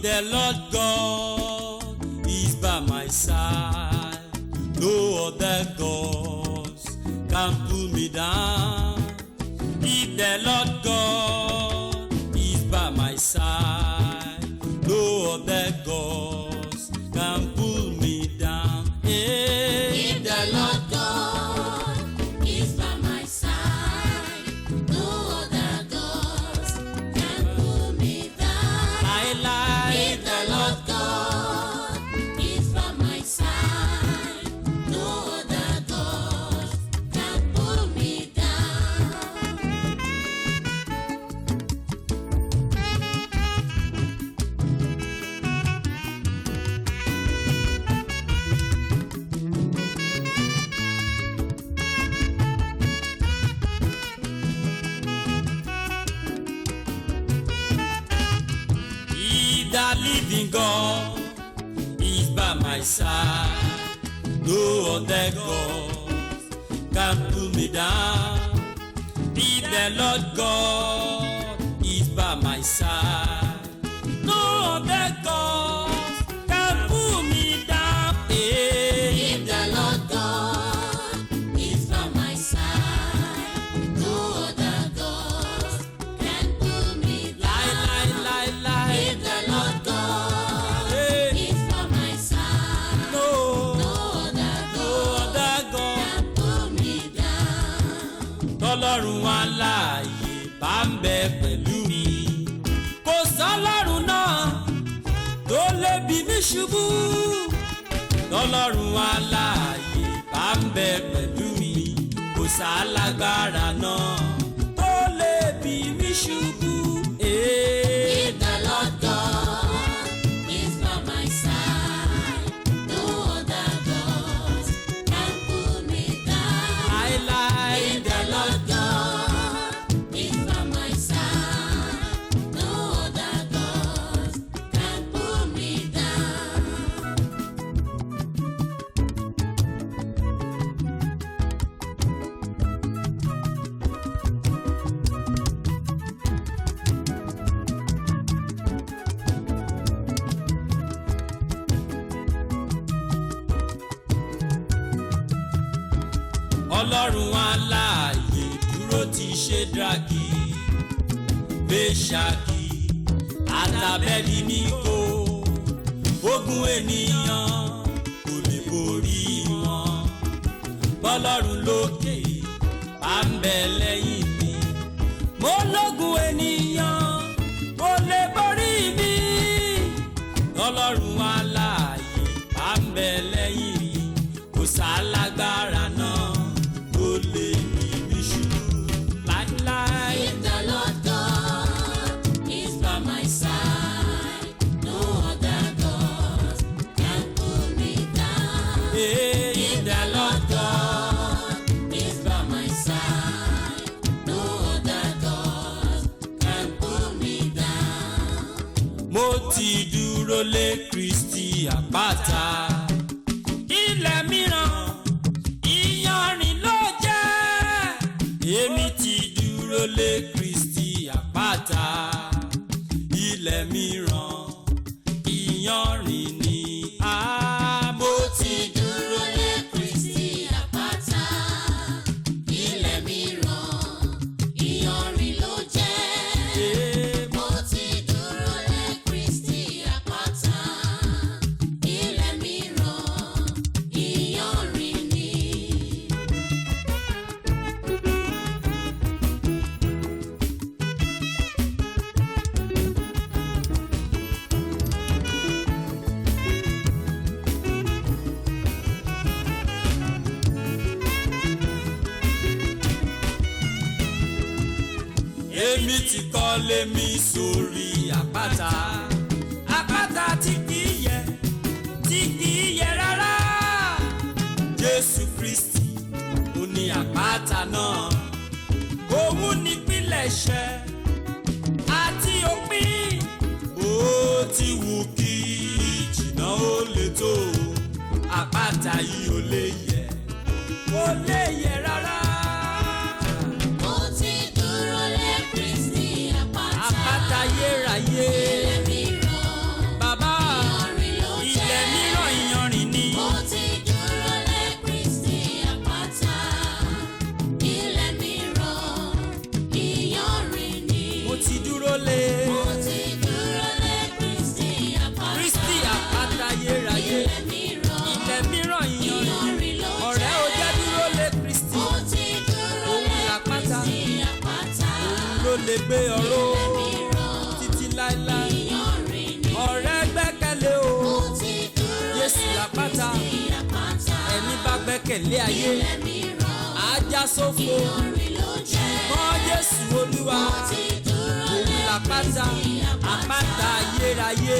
If the Lord God is by my side, no other gods can pull me down. If the Lord God is by my side, no other gods can pull me down. Hey. If the Lord God is by my side, no other gods can pull me down. If the Lord God is by my side, no other gods can pull me down. If the living God is by my side, no other gods can pull me down. If the Lord God is by my side, no other gods can pull me down. Hey. If the Lord God is by my side, no other gods can pull me down. If the Lord God is by my side, no other God can pull me down. Tọ́lọ́run alààyè bá ń bẹ pẹ̀lú mi, kò sọ́lọ́run náà tó lè bí mi ṣubú. Tọ́lọ́run alààyè bá ń bẹ pẹ̀lú mi, kò sálágbára náà tó lè bí mi ṣubú. If the Lord God is by my side, no other gods can pull me down. If the Lord God is by my side, no other gods can pull me down. Ọlọ́run alààyè dúró ti Ṣédrákì, Méṣákì àtàbẹ́dínígò. Ogun ènìyàn kò lè borí wọn. Bọ́lọ́run lókè bá ń bẹ lẹ́yìn mi, mo lógun ènìyàn kò lè borí mi. Ọlọ́run alààyè bá ń bẹ lẹ́yìn mi, kò sálágbára náà tó lè bí mi ṣubú láíláí. If the Lord God is by my side, no other gods can pull me down. If the Lord God is by my side, no other gods can pull me down. Mo ti dúró lé Kristi àpáta, ilẹ̀ mìíràn ìyanrìn ló jẹ́. Èmi ti dúró lé Kristi àpáta, ilẹ̀ mìíràn ìyanrìn ni. Mo ti Dúró lé Kristi àpáta, ilẹ̀ mìíràn ìyanrìn ló jẹ́. Mo ti dúró lé Kristi àpáta, ilẹ̀ mìíràn ìyanrìn ni. Èmi ti kọ́lé mi sórí àpáta, àpáta tí kì í yẹ̀, tí kì í yẹ̀ rárá. Jésù Kristi ó ní àpáta náà, òun nípìlẹ̀ṣẹ̀ àti òpin. Ó ti wù kí ìjìnà ó le tó, àpáta yìí ò lè yẹ̀, kò lè yẹ̀ rárá. Mo ti dúró lé Kristi àpáta, Àpáta ayérayé. ilẹ̀ mìíràn lè gbé ọ̀rọ̀ títí láéláé. Ọ̀rẹ́ gbẹ́kẹ̀lé o, Jésù àpáta. Ẹni bá gbẹ́kẹ̀lé ayé, á já sófo. Mọ́ Jésù Olúwa, òun làpáta, àpáta ayérayé.